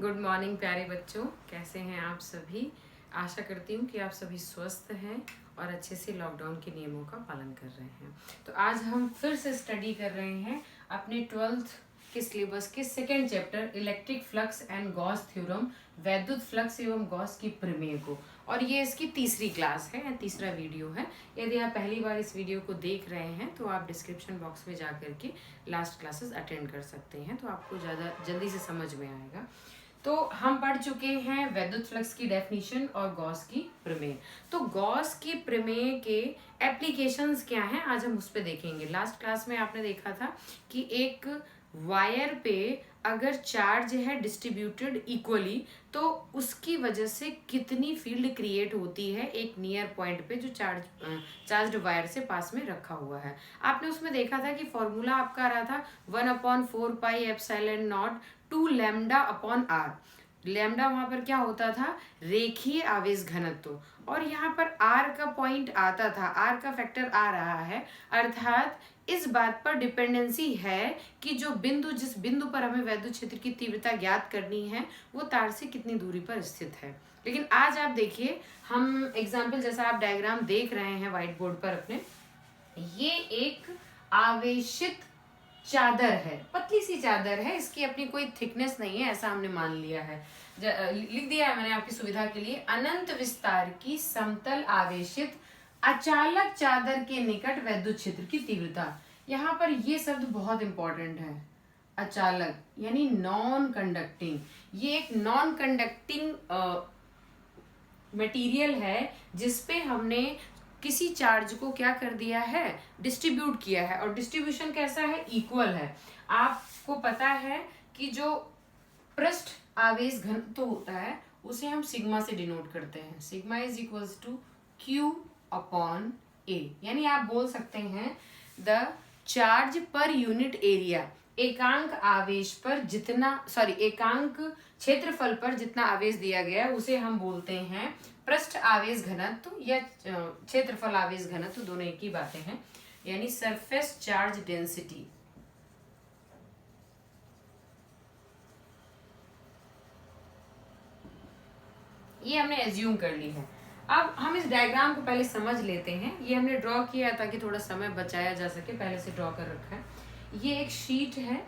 Good morning प्यारे बच्चों, कैसे हैं आप सभी। आशा करती हूँ कि आप सभी स्वस्थ हैं और अच्छे से लॉकडाउन के नियमों का पालन कर रहे हैं। तो आज हम फिर से स्टडी कर रहे हैं अपने 12th के सिलेबस के second chapter electric flux and Gauss theorem, वैद्युत फ्लक्स एवं गॉस की प्रमेय को। और ये इसकी तीसरी क्लास है या तीसरा वीडियो है। यदि आप पहली बार इस वीडियो को देख रहे हैं तो आप डिस्क्रिप्शन बॉक्स में जा करके लास्ट क्लासेस अटेंड कर सकते हैं, तो आपको ज़्यादा जल्दी से समझ में आएगा। तो हम पढ़ चुके हैं वैद्युत फ्लक्स की डेफिनेशन और गॉस की प्रमेय। तो गॉस की प्रमेय के एप्लीकेशंस क्या हैं, आज हम उस पर देखेंगे। लास्ट क्लास में आपने देखा था कि एक वायर पे अगर चार्ज है डिस्ट्रीब्यूटेड इक्वली तो उसकी वजह से कितनी फील्ड क्रिएट होती है एक नियर पॉइंट पे जो चार्ज्ड वायर से पास में रखा हुआ है। आपने उसमें देखा था कि फॉर्मूला आपका आ रहा था 1/4πε0 two lambda upon R. Lambda वहां पर क्या होता था, रेखीय आवेश घनत्व, और यहाँ पर आर का पॉइंट आता था, आर का फैक्टर आ रहा है, अर्थात इस बात पर डिपेंडेंसी है कि जो बिंदु, जिस बिंदु पर हमें वैद्युत क्षेत्र की तीव्रता ज्ञात करनी है वो तार से कितनी दूरी पर स्थित है। लेकिन आज आप देखिए, हम एग्जाम्पल जैसा आप डायग्राम देख रहे हैं व्हाइट बोर्ड पर अपने, ये एक आवेशित चादर है, पतली सी चादर है, इसकी अपनी कोई थिकनेस नहीं है, ऐसा हमने मान लिया है। लिख दिया है मैंने आपकी सुविधा के लिए। अनंत विस्तार की समतल आवेशित अचालक चादर के निकट वैद्युत क्षेत्र की तीव्रता। यहाँ पर ये शब्द बहुत इंपॉर्टेंट है, अचालक यानी नॉन कंडक्टिंग। ये एक नॉन कंडक्टिंग मटेरियल है जिसपे हमने किसी चार्ज को क्या कर दिया है, डिस्ट्रीब्यूट किया है, और डिस्ट्रीब्यूशन कैसा है, इक्वल है। आपको पता है कि जो पृष्ठ आवेश घनत्व होता है उसे हम सिग्मा से डिनोट करते हैं। Sigma is equals to Q upon A, यानी आप बोल सकते हैं the charge per unit area, एकांक आवेश पर जितना, एकांक क्षेत्रफल पर जितना आवेश दिया गया है उसे हम बोलते हैं पृष्ठ आवेश घनत्व या क्षेत्रफल आवेश घनत्व, दोनों एक ही बातें हैं, यानी सरफेस चार्ज डेंसिटी। ये हमने एज्यूम कर ली है। अब हम इस डायग्राम को पहले समझ लेते हैं। ये हमने ड्रॉ किया ताकि थोड़ा समय बचाया जा सके, पहले से ड्रॉ कर रखा है। ये एक शीट है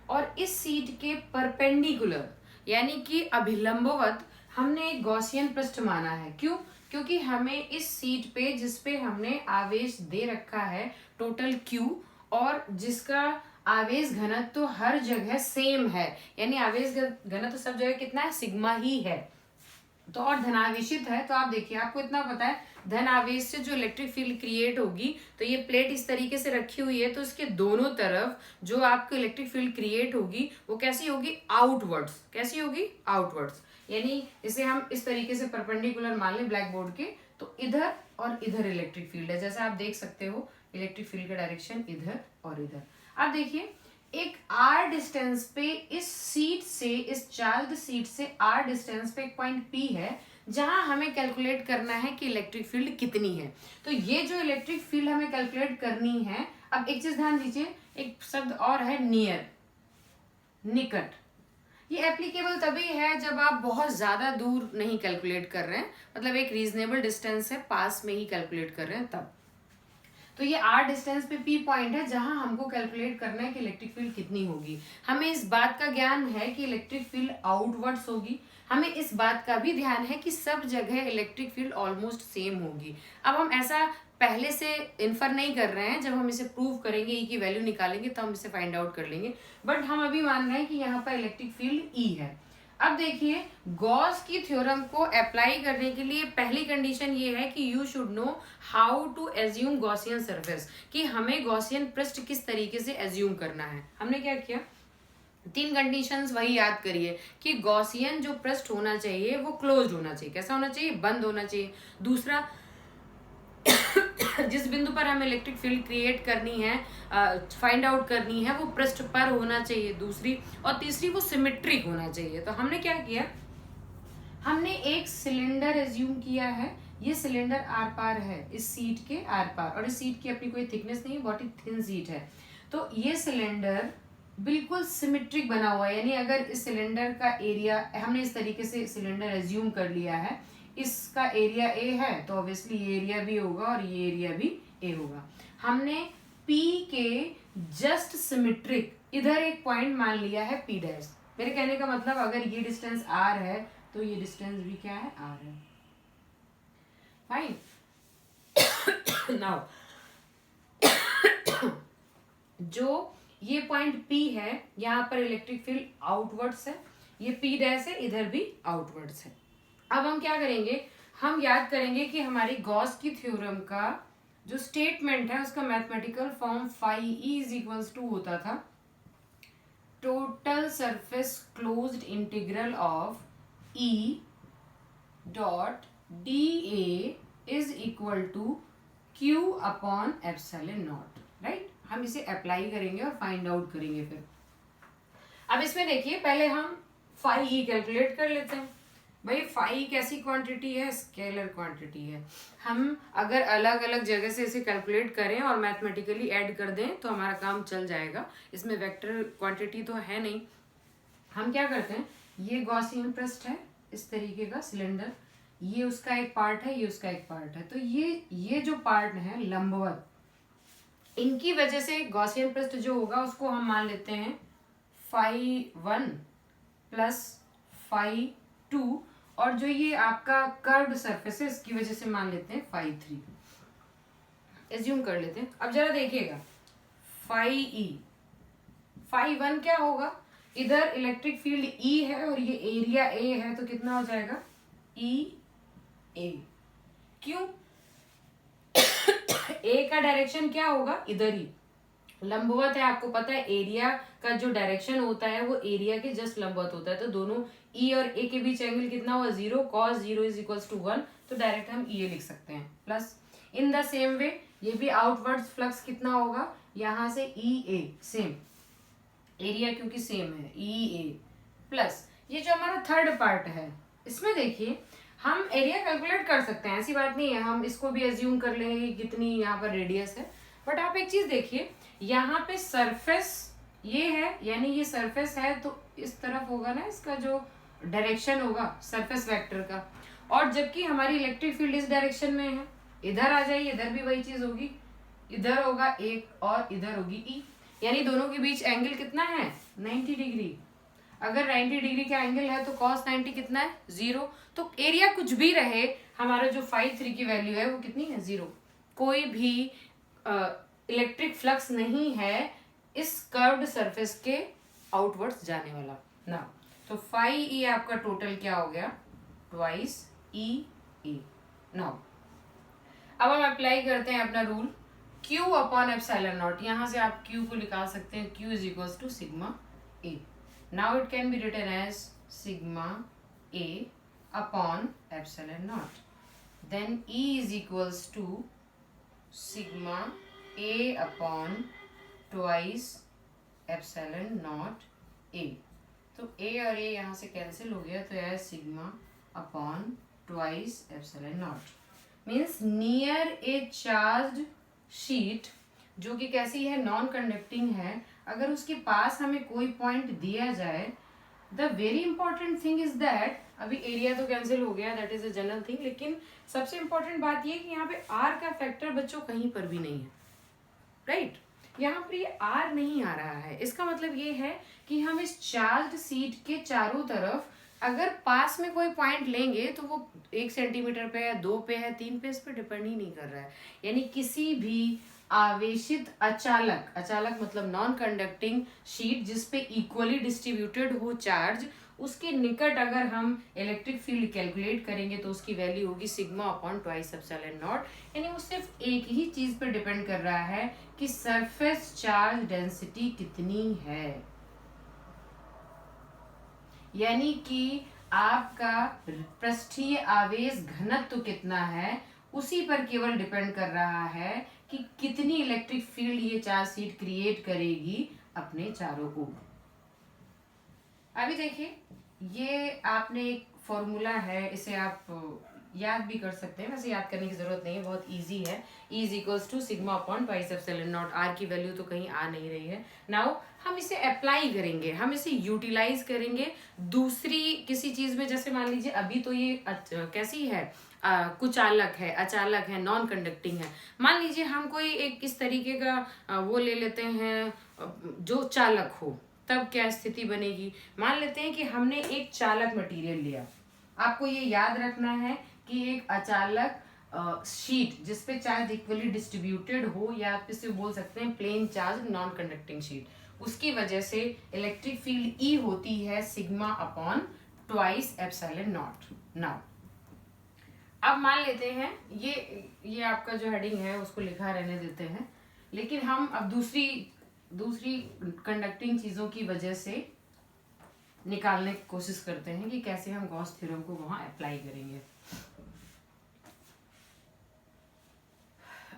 और इस शीट के परपेंडिकुलर यानी कि अभिलंबवत हमने एक गॉसियन पृष्ठ माना है। क्यों? क्योंकि हमें इस शीट पे, जिसपे हमने आवेश दे रखा है टोटल Q, और जिसका आवेश घनत्व तो हर जगह सेम है, यानी आवेश घनत्व सब जगह कितना है, सिग्मा ही है, तो और धनावेशित है। तो आप देखिए, आपको इतना पता है धन आवेश से जो इलेक्ट्रिक फील्ड क्रिएट होगी, तो ये प्लेट इस तरीके से रखी हुई है, तो इसके दोनों तरफ जो आपको इलेक्ट्रिक फील्ड क्रिएट होगी वो कैसी होगी, आउटवर्ड्स। कैसी होगी, आउटवर्ड्स, यानी इसे हम इस तरीके से परपेंडिकुलर मान लें ब्लैक बोर्ड के, तो इधर और इधर इलेक्ट्रिक फील्ड है। जैसा आप देख सकते हो इलेक्ट्रिक फील्ड का डायरेक्शन इधर और इधर। आप देखिए, एक आर डिस्टेंस पे इस सीट से, इस चार्ज सीट से आर डिस्टेंस पे एक पॉइंट पी है जहां हमें कैलकुलेट करना है कि इलेक्ट्रिक फील्ड कितनी है। तो ये जो इलेक्ट्रिक फील्ड हमें कैलकुलेट करनी है, अब एक चीज ध्यान दीजिए, एक शब्द और है नियर, निकट। ये एप्लीकेबल तभी है जब आप बहुत ज्यादा दूर नहीं कैलकुलेट कर रहे हैं, मतलब एक रीजनेबल डिस्टेंस है, पास में ही कैलकुलेट कर रहे हैं तब। तो ये आर डिस्टेंस पे पी पॉइंट है जहां हमको कैलकुलेट करना है कि इलेक्ट्रिक फील्ड कितनी होगी। हमें इस बात का ज्ञान है कि इलेक्ट्रिक फील्ड आउटवर्ड्स होगी, हमें इस बात का भी ध्यान है कि सब जगह इलेक्ट्रिक फील्ड ऑलमोस्ट सेम होगी। अब हम ऐसा पहले से इन्फर नहीं कर रहे हैं, जब हम इसे प्रूव करेंगे, ई की वैल्यू निकालेंगे तो हम इसे फाइंड आउट कर लेंगे, बट हम अभी मान रहे हैं कि यहाँ पर इलेक्ट्रिक फील्ड ई है। अब देखिए, गॉस की थ्योरम को अप्लाई करने के लिए पहली कंडीशन ये है कि you should know how to assume Gaussian surface, कि हमें गॉसियन पृष्ठ किस तरीके से एज्यूम करना है। हमने क्या किया, 3 कंडीशंस वही याद करिए कि गॉसियन जो पृष्ठ होना चाहिए वो क्लोज्ड होना चाहिए। कैसा होना चाहिए, बंद होना चाहिए। दूसरा, जिस बिंदु पर हमें इलेक्ट्रिक फील्ड क्रिएट करनी है, फाइंड आउट करनी है, वो पृष्ठ पर होना चाहिए दूसरी, और तीसरी वो सिमेट्रिक होना चाहिए। तो हमने क्या किया, हमने एक सिलेंडर एज्यूम किया है, ये सिलेंडर आर पार है, इस सीट के आर पार, और इस सीट की अपनी कोई थिकनेस नहीं है, बहुत ही थिन सीट है। तो ये सिलेंडर बिल्कुल सिमेट्रिक बना हुआ है, यानी अगर इस सिलेंडर का एरिया, हमने इस तरीके से सिलेंडर एज्यूम कर लिया है, इसका एरिया ए है तो ऑब्वियसली ये एरिया भी होगा और ये एरिया भी ए होगा। हमने P के जस्ट सिमेट्रिक इधर एक पॉइंट मान लिया है P डैश। मेरे कहने का मतलब अगर ये डिस्टेंस R है तो ये डिस्टेंस भी क्या है, R है। फाइन। नाउ जो ये पॉइंट P है, यहाँ पर इलेक्ट्रिक फील्ड आउटवर्ड्स है, ये P डैश है, इधर भी आउटवर्ड्स है। अब हम क्या करेंगे, हम याद करेंगे कि हमारी गॉस की थ्योरम का जो स्टेटमेंट है उसका mathematical form phi E is equals to होता था total surface closed integral of E dot D A is equal to Q upon epsilon naught, right. हम इसे अप्लाई करेंगे और फाइंड आउट करेंगे फिर। अब इसमें देखिए पहले हम फाई ई कैलकुलेट कर लेते हैं। भाई फाई कैसी क्वांटिटी है, स्केलर क्वांटिटी है। हम अगर अलग अलग जगह से इसे कैलकुलेट करें और मैथमेटिकली ऐड कर दें तो हमारा काम चल जाएगा। इसमें वेक्टर क्वांटिटी तो है नहीं। हम क्या करते हैं, ये गॉसियन पृष्ठ है इस तरीके का सिलेंडर, ये उसका एक पार्ट है, ये उसका एक पार्ट है, तो ये जो पार्ट है लंबवत, इनकी वजह से गॉसियन पृष्ठ जो होगा उसको हम मान लेते हैं फाई 1 प्लस फाई 2, और जो ये आपका कर्व्ड सरफेस है इसकी वजह से मान लेते हैं फाई 3, एज्यूम कर लेते हैं। अब जरा देखिएगा फाई ई, फाई 1 क्या होगा, इधर इलेक्ट्रिक फील्ड ई है और ये एरिया ए है, तो कितना हो जाएगा ई ए। क्यों, ए का डायरेक्शन क्या होगा, इधर ही लंबवत है, आपको पता है एरिया का जो डायरेक्शन होता है वो एरिया के जस्ट लंबवत होता है, तो दोनों ई और ए के बीच एंगल कितना हुआ 0, cos 0 इज इक्वल्स टू 1, तो डायरेक्ट हम ई ए लिख सकते हैं। प्लस इन द सेम वे ये भी आउटवर्ड्स फ्लक्स कितना होगा, यहाँ से ई ए, सेम एरिया क्योंकि सेम है, ई ए प्लस ये जो हमारा थर्ड पार्ट है, इसमें देखिए हम एरिया कैलकुलेट कर सकते हैं, ऐसी बात नहीं है, हम इसको भी एज्यूम कर लेंगे कि कितनी यहाँ पर रेडियस है। बट आप एक चीज देखिए, यहाँ पे सरफेस ये है, यानी ये सरफेस है तो इस तरफ होगा ना इसका जो डायरेक्शन होगा सरफेस वेक्टर का, और जबकि हमारी इलेक्ट्रिक फील्ड इस डायरेक्शन में है, इधर आ जाइए, इधर भी वही चीज होगी, इधर होगा एक और इधर होगी ई, यानी दोनों के बीच एंगल कितना है 90 डिग्री। अगर 90 डिग्री का एंगल है तो cos 90 कितना है 0, तो एरिया कुछ भी रहे, हमारा जो फाई 3 की वैल्यू है वो कितनी है 0। कोई भी इलेक्ट्रिक फ्लक्स नहीं है इस कर्व्ड सरफेस के आउटवर्ड्स जाने वाला ना, तो फाई ई आपका टोटल क्या हो गया, ट्वाइस ई ए। नाउ अब हम अप्लाई करते हैं अपना rule Q upon epsilon naught, यहाँ से आप Q को निकाल सकते हैं, Q is equals to sigma A. Now it can be written as sigma A upon epsilon naught, then E is equals to sigma A upon twice epsilon naught A, तो A और ए यहाँ से cancel हो गया, तो यह sigma upon twice epsilon not. Means near A charged sheet जो कि कैसी है, नॉन कंडक्टिंग है, अगर उसके पास हमें कोई पॉइंट दिया जाए, the very important thing is that, अभी एरिया तो कैंसिल हो गया, that is a general thing, लेकिन सबसे इंपॉर्टेंट बात ये कि यहाँ पे आर का फैक्टर बच्चों कहीं पर भी नहीं है, राइट यहाँ पर ये आर नहीं आ रहा है। इसका मतलब ये है कि हम इस चार्ज्ड सीट के चारों तरफ अगर पास में कोई पॉइंट लेंगे तो वो 1 सेंटीमीटर पे है, 2 पे है, 3 पे, इस पे डिपेंड ही नहीं कर रहा है। यानी किसी भी आवेशित अचालक, अचालक मतलब नॉन कंडक्टिंग शीट जिस पे इक्वली डिस्ट्रीब्यूटेड हो चार्ज, उसके निकट अगर हम इलेक्ट्रिक फील्ड कैलकुलेट करेंगे तो उसकी वैल्यू होगी sigma upon twice epsilon not. यानी वो सिर्फ एक ही चीज पर डिपेंड कर रहा है कि सरफेस चार्ज डेंसिटी कितनी है, यानी कि आपका पृष्ठीय आवेश घनत्व कितना है, उसी पर केवल डिपेंड कर रहा है कि कितनी इलेक्ट्रिक फील्ड ये चार्ज शीट क्रिएट करेगी अपने चारों ओर। अभी देखिए ये आपने एक फॉर्मूला है, इसे आप याद भी कर सकते हैं, वैसे याद करने की जरूरत नहीं है, बहुत इजी है। E is equals to sigma upon twice epsilon naught. R की वैल्यू तो कहीं आ नहीं रही है। नाउ हम इसे अप्लाई करेंगे, हम इसे यूटिलाइज करेंगे दूसरी किसी चीज में। जैसे मान लीजिए अभी तो ये कैसी है, कुचालक है, अचालक है, नॉन कंडक्टिंग है। मान लीजिए हम कोई एक इस तरीके का वो ले लेते हैं जो चालक हो, तब क्या स्थिति बनेगी। मान लेते हैं कि हमने एक चालक मटेरियल लिया। आपको ये याद रखना है कि एक अचालक शीट जिसपे चार्ज इक्वली डिस्ट्रीब्यूटेड हो, या आप इसे बोल सकते हैं plane charge non conducting sheet, उसकी वजह से इलेक्ट्रिक फील्ड ई होती है sigma upon twice epsilon naught. Now अब मान लेते हैं ये आपका जो हेडिंग है उसको लिखा रहने देते हैं, लेकिन हम अब दूसरी कंडक्टिंग चीजों की वजह से निकालने की कोशिश करते हैं कि कैसे हम गॉस थ्योरम को वहां अप्लाई करेंगे।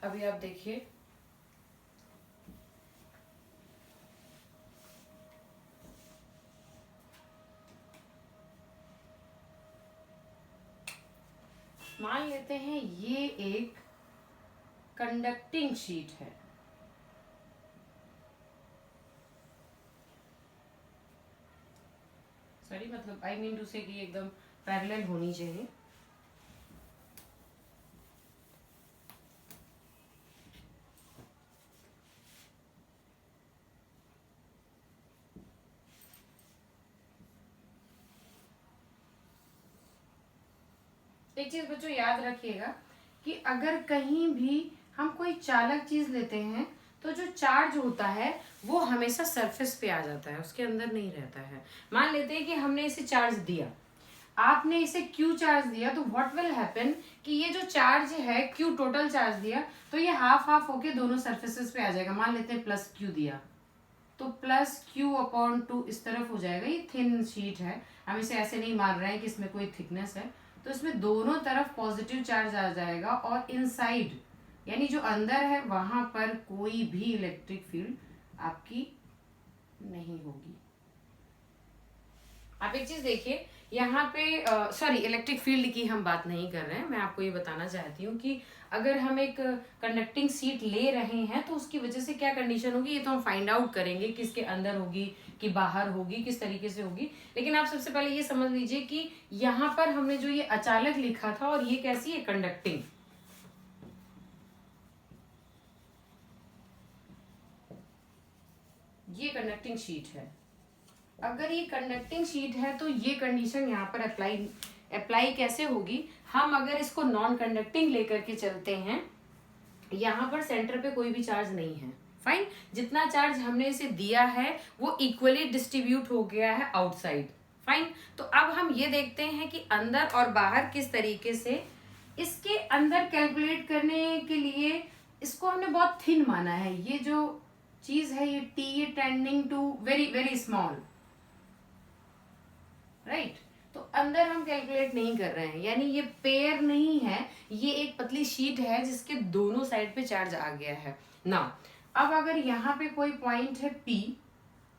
अभी आप देखिए, मान लेते हैं ये एक कंडक्टिंग शीट है। सॉरी, मतलब आई मीन टू से कि एकदम पैरेलल होनी चाहिए। एक चीज बच्चों याद रखिएगा कि अगर कहीं भी हम कोई चालक चीज लेते हैं तो जो चार्ज होता है वो हमेशा सरफेस पे आ जाता है, उसके अंदर नहीं रहता है। मान लेते हैं कि हमने इसे चार्ज दिया, आपने इसे क्यू चार्ज दिया, तो व्हाट विल हैपन कि ये जो चार्ज है क्यू टोटल चार्ज दिया, तो ये हाफ हाफ होके दोनों सरफेसेस पे आ जाएगा। मान लेते हैं प्लस क्यू दिया, तो प्लस क्यू अपॉन टू इस तरफ हो जाएगा। ये थिन शीट है, हम इसे ऐसे नहीं मान रहे हैं कि इसमें कोई थिकनेस है, तो इसमें दोनों तरफ पॉजिटिव चार्ज आ जाएगा, और इनसाइड यानी जो अंदर है वहां पर कोई भी इलेक्ट्रिक फील्ड आपकी नहीं होगी। आप एक चीज देखिए यहाँ पे, सॉरी इलेक्ट्रिक फील्ड की हम बात नहीं कर रहे हैं। मैं आपको ये बताना चाहती हूँ कि अगर हम एक कंडक्टिंग सीट ले रहे हैं तो उसकी वजह से क्या कंडीशन होगी, ये तो हम फाइंड आउट करेंगे, किसके अंदर होगी कि बाहर होगी, किस तरीके से होगी। लेकिन आप सबसे पहले ये समझ लीजिए कि यहाँ पर हमने जो ये अचालक लिखा था और ये कैसी है, कंडक्टिंग। ये कंडक्टिंग शीट है। अगर ये कंडक्टिंग शीट है तो ये कंडीशन यहाँ पर अप्लाई कैसे होगी। हम अगर इसको नॉन कंडक्टिंग लेकर के चलते हैं, यहाँ पर सेंटर पे कोई भी चार्ज नहीं है, फाइन। जितना चार्ज हमने इसे दिया है वो इक्वली डिस्ट्रीब्यूट हो गया है आउटसाइड, फाइन। तो अब हम ये देखते हैं कि अंदर और बाहर किस तरीके से। इसके अंदर कैलकुलेट करने के लिए इसको हमने बहुत थिन माना है। ये जो चीज है ये टी, ये tending to very very small, right. तो अंदर हम कैलकुलेट नहीं कर रहे हैं, यानी ये पेयर नहीं है, ये एक पतली शीट है जिसके दोनों साइड पे चार्ज आ गया है ना। अब अगर यहाँ पे कोई पॉइंट है P,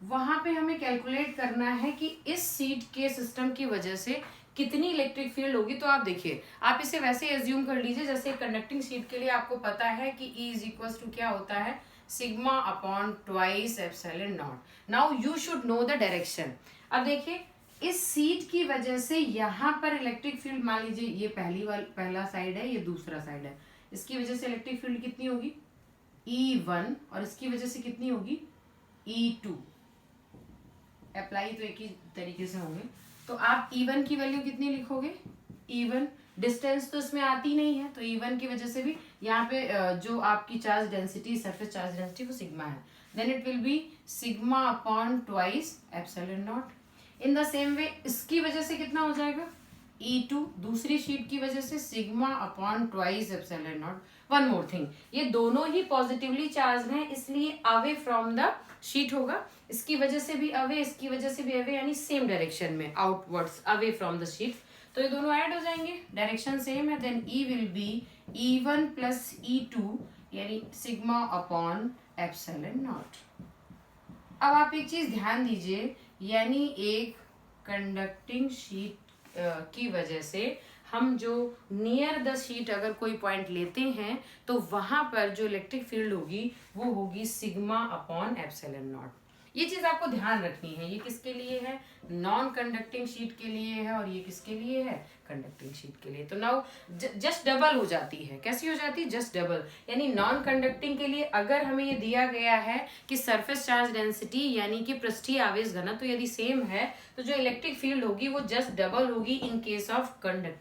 वहां पे हमें कैलकुलेट करना है कि इस सीट के सिस्टम की वजह से कितनी इलेक्ट्रिक फील्ड होगी। तो आप देखिए, आप इसे वैसे एज्यूम कर लीजिए जैसे कंडक्टिंग शीट के लिए आपको पता है कि E इज इक्वल टू क्या होता है, sigma upon twice epsilon naught. Now you should know the direction. अब देखिए, इस सीट की वजह से यहाँ पर इलेक्ट्रिक फील्ड, मान लीजिए ये पहला साइड है, ये दूसरा साइड है, इसकी वजह से इलेक्ट्रिक फील्ड कितनी होगी, E1, और इसकी वजह से कितनी होगी, E2। अप्लाई तो एक ही तरीके से होंगे। तो आप E1 की वैल्यू कितनी लिखोगे, E1 डिस्टेंस तो इसमें आती नहीं है, तो E1 की वजह से भी यहाँ पे जो आपकी charge density, surface charge density, वो सिग्मा है। Then it will be sigma upon twice epsilon naught. In the same way इसकी वजह से कितना हो जाएगा, E2, दूसरी शीट की वजह से sigma upon twice epsilon not. One more thing, ये दोनों ही पॉजिटिवली चार्ज हैं, इसलिए अवे फ्रॉम द शीट होगा। इसकी वजह से भी अवे, इसकी वजह से भी अवे, यानी सेम डायरेक्शन में, outwards, away from the sheet. तो ये दोनों ऐड हो जाएंगे, डायरेक्शन सेम है। Then E will be E1 plus E2, यानी सिग्मा अपॉन एप्सिलॉन नॉट। अब आप एक चीज ध्यान दीजिए, यानी एक कंडक्टिंग शीट की वजह से हम जो नियर द शीट अगर कोई पॉइंट लेते हैं तो वहां पर जो इलेक्ट्रिक फील्ड होगी वो होगी सिग्मा अपॉन एप्सिलॉन नॉट। ये चीज आपको ध्यान रखनी है। ये किसके लिए है? नॉन कंडक्टिंग शीट के लिए है, और ये किसके लिए है? कंडक्टिंग शीट के लिए। तो नाउ जस्ट डबल हो जाती है। कैसी हो जाती है? Just double. यानी नॉन कंडक्टिंग के लिए अगर हमें ये दिया गया है कि सरफेस चार्ज डेंसिटी यानी कि पृष्ठीय आवेश घनत्व तो यदि सेम है तो जो इलेक्ट्रिक फील्ड होगी वो जस्ट डबल होगी इन केस ऑफ कंडक्टिंग।